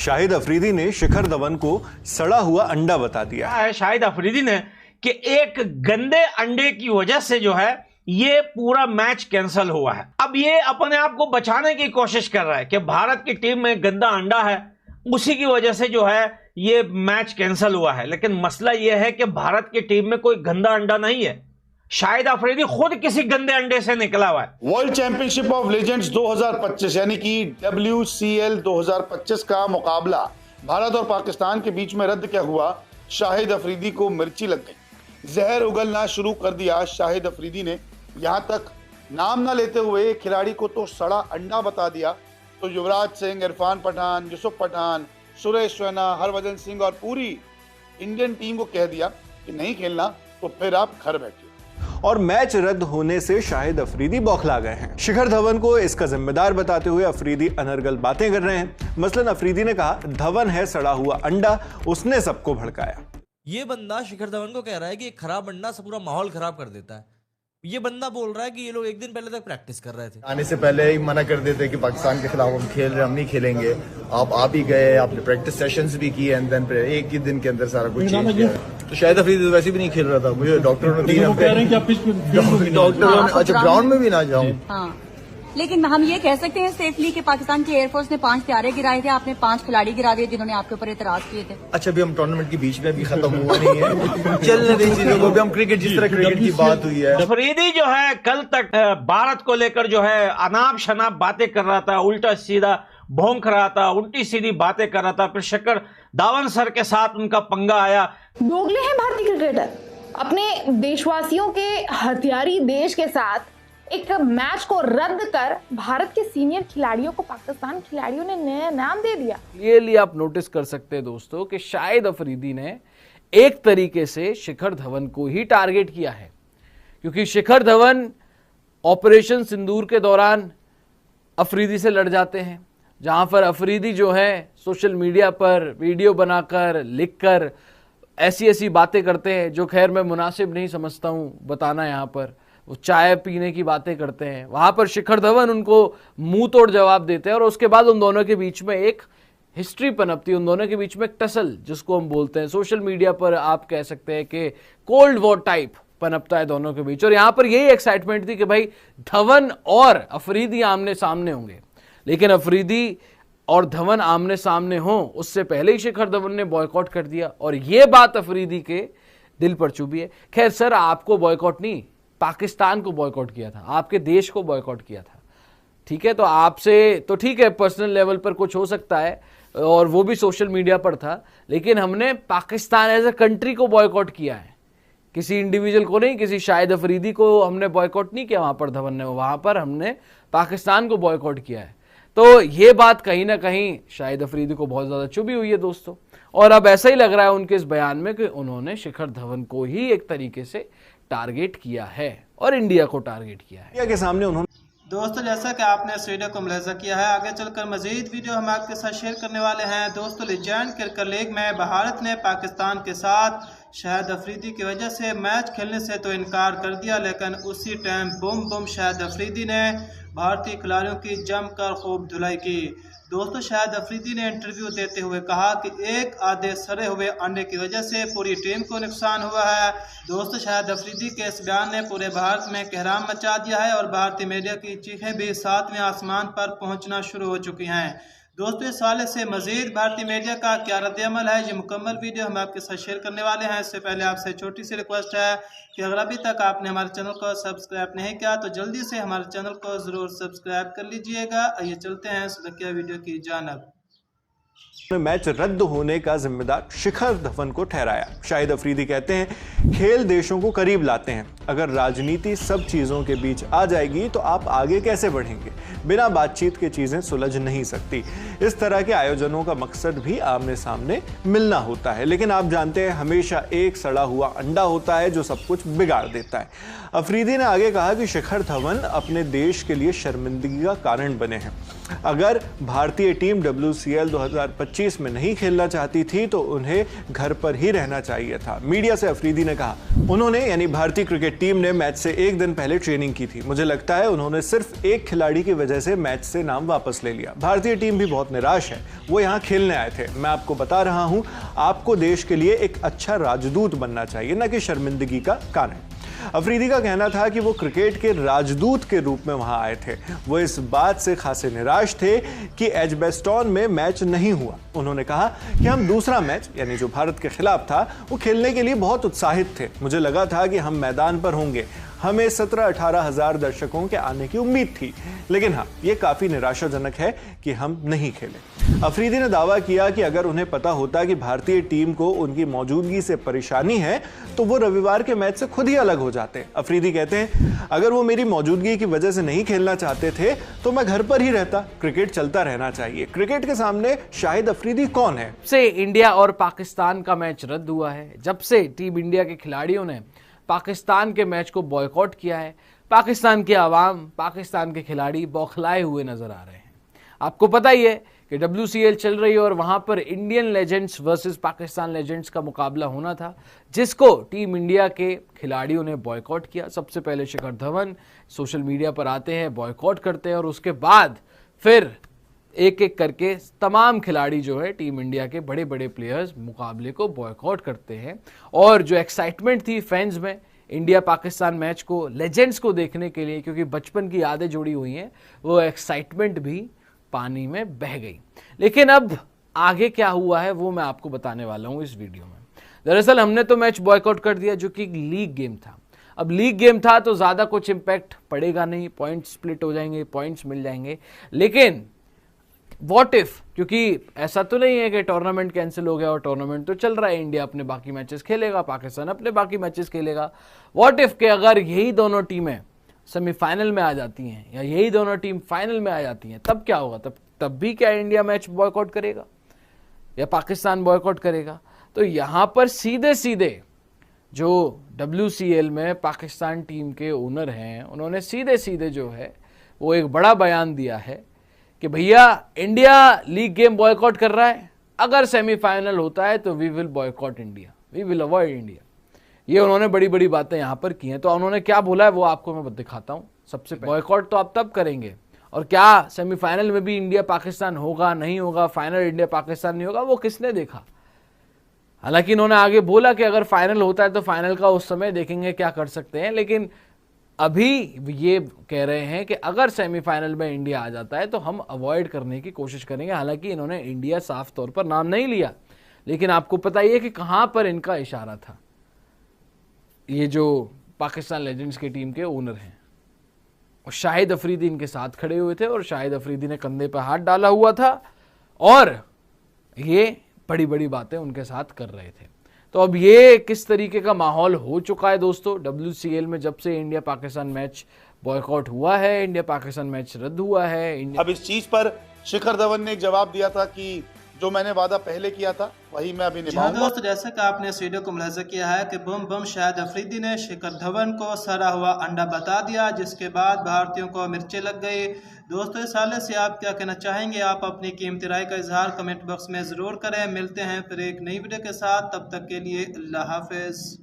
शाहिद अफरीदी ने शिखर धवन को सड़ा हुआ अंडा बता दिया है शाहिद अफरीदी ने कि एक गंदे अंडे की वजह से जो है ये पूरा मैच कैंसिल हुआ है। अब ये अपने आप को बचाने की कोशिश कर रहा है कि भारत की टीम में गंदा अंडा है, उसी की वजह से जो है ये मैच कैंसिल हुआ है। लेकिन मसला ये है कि भारत की टीम में कोई गंदा अंडा नहीं है, शाहिद अफरीदी खुद किसी गंदे अंडे से निकला हुआ है। वर्ल्ड चैंपियनशिप ऑफ लेजेंड्स 2025 यानी कि WCL 2025 का मुकाबला भारत और पाकिस्तान के बीच में रद्द क्या हुआ। शाहिद अफरीदी को मिर्ची लग गई, जहर उगलना शुरू कर दिया। शाहिद अफरीदी ने यहां तक नाम ना लेते हुए खिलाड़ी को तो सड़ा अंडा बता दिया। तो युवराज सिंह, इरफान पठान, यूसुफ पठान, सुरेश रैना, हरभजन सिंह और पूरी इंडियन टीम को कह दिया कि नहीं खेलना तो फिर आप घर बैठिए। और मैच रद्द होने से शाहिद अफरीदी बौखला गए हैं। शिखर धवन को इसका जिम्मेदार बताते हुए अफरीदी अनर्गल बातें कर रहे हैं। मसलन अफरीदी ने कहा धवन है सड़ा हुआ अंडा, उसने सबको भड़काया। ये बंदा शिखर धवन को कह रहा है कि एक खराब अंडा से पूरा माहौल खराब कर देता है। ये बंदा बोल रहा है कि ये लोग एक दिन पहले तक प्रैक्टिस कर रहे थे, आने से पहले ही मना कर देते कि पाकिस्तान के खिलाफ हम नहीं खेलेंगे। आप ही गए, आपने प्रैक्टिस सेशंस भी किए एंड देन एक ही दिन के अंदर सारा कुछ चेंज किया। तो शाहिद अफरीदी वैसे भी नहीं खेल रहा था। मुझे डॉक्टरों ने 3 हफ्ते डॉक्टरों ने अच्छा ग्राउंड में भी ना जाऊं। लेकिन हम ये कह सकते हैं सेफली कि पाकिस्तान की एयरफोर्स ने 5 त्यारे गिराए थे, आपने 5 खिलाड़ी गिरा दिए जिन्होंने आपके ऊपर एतराज किए थे। अच्छा, अभी हम टूर्नामेंट के बीच में भी खत्म हुआ नहीं है, चलने दें चीजों को। अभी हम क्रिकेट, जिस तरह क्रिकेट की बात हुई है। अफरीदी जो है कल तक भारत को लेकर जो है अनाप शनाप बातें कर रहा था, उल्टा सीधा भौंक रहा था, उल्टी सीधी बातें कर रहा था। फिर शिखर धवन सर के साथ उनका पंगा आया। दोगले हैं भारतीय क्रिकेटर, अपने देशवासियों के हथियारी देश के साथ एक मैच को रद्द कर भारत के सीनियर खिलाड़ियों को पाकिस्तान खिलाड़ियों ने नया नाम दे दिया। क्लियरली आप नोटिस कर सकते हैं दोस्तों कि शाहिद अफरीदी ने एक तरीके से शिखर धवन को ही टारगेट किया है, क्योंकि शिखर धवन ऑपरेशन सिंदूर के दौरान अफरीदी से लड़ जाते हैं, जहां पर अफरीदी जो है सोशल मीडिया पर वीडियो बनाकर, लिखकर ऐसी ऐसी बातें करते हैं जो खैर मैं मुनासिब नहीं समझता हूं बताना। यहाँ पर वो चाय पीने की बातें करते हैं, वहां पर शिखर धवन उनको मुंह तोड़ जवाब देते हैं और उसके बाद उन दोनों के बीच में एक हिस्ट्री पनपती है, उन दोनों के बीच में एक टसल जिसको हम बोलते हैं। सोशल मीडिया पर आप कह सकते हैं कि कोल्ड वॉर टाइप पनपता है दोनों के बीच। और यहां पर यही एक्साइटमेंट थी कि भाई धवन और अफरीदी आमने सामने होंगे, लेकिन अफरीदी और धवन आमने सामने हो उससे पहले ही शिखर धवन ने बॉयकॉट कर दिया और यह बात अफरीदी के दिल पर चुभी है। खैर सर, आपको बॉयकॉट नहीं, पाकिस्तान को बॉयकॉट किया था, आपके देश को बॉयकॉट किया था, ठीक है। तो आपसे तो ठीक है, पर्सनल लेवल पर कुछ हो सकता है और वो भी सोशल मीडिया पर था, लेकिन हमने पाकिस्तान एज ए कंट्री को बॉयकॉट किया है, किसी इंडिविजुअल को नहीं, किसी शाहिद अफरीदी को हमने बॉयकॉट नहीं किया। वहां पर धवन ने, वहां पर हमने पाकिस्तान को बॉयकॉट किया है। तो ये बात कहीं ना कहीं शाहिद अफरीदी को बहुत ज्यादा चुभी हुई है दोस्तों, और अब ऐसा ही लग रहा है उनके इस बयान में कि उन्होंने शिखर धवन को ही एक तरीके से टारगेट किया है और इंडिया को टारगेट किया है। इंडिया के सामने उन्होंने दोस्तों, जैसा कि आपने इस वीडियो को मुलाहिजा किया है, आगे चलकर मजीद वीडियो हम आपके साथ शेयर करने वाले हैं। दोस्तों, लेजेंड क्रिकेट लीग में भारत ने पाकिस्तान के साथ शाहिद अफरीदी की वजह से मैच खेलने से तो इनकार कर दिया, लेकिन उसी टाइम बम शाहिद अफरीदी ने भारतीय खिलाड़ियों की जमकर खूब धुलाई की। दोस्तों, शाहिद अफरीदी ने इंटरव्यू देते हुए कहा कि एक आधे सड़े हुए अंडे की वजह से पूरी टीम को नुकसान हुआ है। दोस्तों, शाहिद अफरीदी के इस बयान ने पूरे भारत में कोहराम मचा दिया है और भारतीय मीडिया की चीखें भी 7वें आसमान पर पहुंचना शुरू हो चुकी हैं। दोस्तों, इस हवाले से मजीद भारतीय मीडिया का क्या रद्द-ए-अमल है, ये मुकम्मल वीडियो हम आपके साथ शेयर करने वाले हैं। इससे पहले आपसे छोटी सी रिक्वेस्ट है कि अगर अभी तक आपने हमारे चैनल को सब्सक्राइब नहीं किया तो जल्दी से हमारे चैनल को ज़रूर सब्सक्राइब कर लीजिएगा। आइए चलते हैं सुलझिया वीडियो की जानिब। मैच रद्द होने का जिम्मेदार शिखर धवन को ठहराया। शाहिद अफरीदी कहते हैं खेल देशों को करीब लाते हैं, अगर राजनीति सब चीजों के बीच आ जाएगी तो आप आगे कैसे बढ़ेंगे, बिना बातचीत के चीजें सुलझ नहीं सकती। इस तरह के आयोजनों का मकसद भी आमने सामने मिलना होता है, लेकिन आप जानते हैं हमेशा एक सड़ा हुआ अंडा होता है जो सब कुछ बिगाड़ देता है। अफरीदी ने आगे कहा कि शिखर धवन अपने देश के लिए शर्मिंदगी का कारण बने हैं। अगर भारतीय टीम WCL 2025 में नहीं खेलना चाहती थी तो उन्हें घर पर ही रहना चाहिए था, मीडिया से अफरीदी ने कहा। उन्होंने यानी भारतीय क्रिकेट टीम ने मैच से एक दिन पहले ट्रेनिंग की थी। मुझे लगता है उन्होंने सिर्फ एक खिलाड़ी की वजह से मैच से नाम वापस ले लिया। भारतीय टीम भी बहुत निराश है, वो यहाँ खेलने आए थे। मैं आपको बता रहा हूँ, आपको देश के लिए एक अच्छा राजदूत बनना चाहिए, न कि शर्मिंदगी का कारण। अफरीदी का कहना था कि वो क्रिकेट के राजदूत के रूप में वहां आए थे। वो इस बात से खासे निराश थे कि एजबेस्टन में मैच नहीं हुआ। उन्होंने कहा कि हम दूसरा मैच यानी जो भारत के खिलाफ था वो खेलने के लिए बहुत उत्साहित थे। मुझे लगा था कि हम मैदान पर होंगे, हमें 17-18 हजार दर्शकों के आने की उम्मीद थी, लेकिन हाँ, ये काफी निराशाजनक है कि हम नहीं खेले। अफरीदी ने दावा किया कि अगर उन्हें पता होता कि भारतीय टीम को उनकी मौजूदगी से परेशानी है तो वो रविवार के मैच से खुद ही अलग हो जाते। अफरीदी कहते हैं, अगर वो मेरी मौजूदगी की वजह से नहीं खेलना चाहते थे तो मैं घर पर ही रहता। क्रिकेट चलता रहना चाहिए। क्रिकेट के सामने शाहिद अफरीदी कौन है? से इंडिया और पाकिस्तान का मैच रद्द हुआ है, जब से टीम इंडिया के खिलाड़ियों ने पाकिस्तान के मैच को बॉयकॉट किया है, पाकिस्तान की आवाम, पाकिस्तान के खिलाड़ी बौखलाए हुए नजर आ रहे हैं। आपको पता ही है कि WCL चल रही है और वहां पर Indian legends versus Pakistan legends का मुकाबला होना था, जिसको टीम इंडिया के खिलाड़ियों ने बॉयकॉट किया। सबसे पहले शिखर धवन सोशल मीडिया पर आते हैं, बॉयकॉट करते हैं और उसके बाद फिर एक एक करके तमाम खिलाड़ी जो है टीम इंडिया के बड़े बड़े प्लेयर्स मुकाबले को बॉयकॉट करते हैं। और जो एक्साइटमेंट थी फैंस में इंडिया पाकिस्तान मैच को, लेजेंड्स को देखने के लिए, क्योंकि बचपन की यादें जुड़ी हुई हैं, वो एक्साइटमेंट भी पानी में बह गई। लेकिन अब आगे क्या हुआ है वो मैं आपको बताने वाला हूं इस वीडियो में। दरअसल हमने तो मैच बॉयकॉट कर दिया जो कि लीग गेम था। अब लीग गेम था तो ज्यादा कुछ इंपैक्ट पड़ेगा नहीं, पॉइंट स्प्लिट हो जाएंगे, पॉइंट्स मिल जाएंगे। लेकिन व्हाट इफ, क्योंकि ऐसा तो नहीं है कि टूर्नामेंट कैंसिल हो गया और टूर्नामेंट तो चल रहा है, इंडिया अपने बाकी मैचेस खेलेगा, पाकिस्तान अपने बाकी मैचेस खेलेगा। व्हाट इफ के अगर यही दोनों टीमें सेमीफाइनल में आ जाती हैं या यही दोनों टीम फाइनल में आ जाती हैं, तब क्या होगा? तब भी क्या इंडिया मैच बॉयकॉट करेगा या पाकिस्तान बॉयकॉट करेगा? तो यहां पर सीधे सीधे जो WCL में पाकिस्तान टीम के ओनर हैं, उन्होंने सीधे सीधे जो है वो एक बड़ा बयान दिया है कि भैया इंडिया लीग गेम बॉयकॉट कर रहा है, अगर सेमीफाइनल होता है तो we will boycott India, we will avoid India. ये उन्होंने बड़ी बड़ी बातें यहां पर की हैं। तो उन्होंने क्या बोला है वो आपको मैं दिखाता हूं। सबसे पहले बॉयकॉट तो आप तब करेंगे, और क्या सेमीफाइनल में भी इंडिया पाकिस्तान होगा, नहीं होगा, फाइनल इंडिया पाकिस्तान नहीं होगा, वो किसने देखा? हालांकि इन्होंने आगे बोला कि अगर फाइनल होता है तो फाइनल का उस समय देखेंगे क्या कर सकते हैं, लेकिन अभी ये कह रहे हैं कि अगर सेमीफाइनल में इंडिया आ जाता है तो हम अवॉइड करने की कोशिश करेंगे। हालांकि इन्होंने इंडिया साफ तौर पर नाम नहीं लिया, लेकिन आपको पता ही है कि कहां पर इनका इशारा था। ये जो पाकिस्तान लेजेंड्स की टीम के ओनर हैं और शाहिद अफरीदी इनके साथ खड़े हुए थे और शाहिद अफरीदी ने कंधे पर हाथ डाला हुआ था और ये बड़ी बड़ी बातें उनके साथ कर रहे थे। तो अब ये किस तरीके का माहौल हो चुका है दोस्तों WCL में, जब से इंडिया पाकिस्तान मैच बॉयकॉट हुआ है, इंडिया पाकिस्तान मैच रद्द हुआ है। अब इस चीज पर शिखर धवन ने एक जवाब दिया था कि जो मैंने वादा पहले किया था वही मैं अभी निभाऊंगा। दोस्तों, जैसा कि आपने इस वीडियो को मुलाहिजा किया है कि बम बम शाहिद अफरीदी ने शिखर धवन को सड़ा हुआ अंडा बता दिया, जिसके बाद भारतीयों को मिर्चें लग गई। दोस्तों, इस हालत से आप क्या कहना चाहेंगे? आप अपनी कीमती राय का इजहार कमेंट बॉक्स में जरूर करें। मिलते हैं फिर एक नई वीडियो के साथ, तब तक के लिए अल्लाह हाफिज।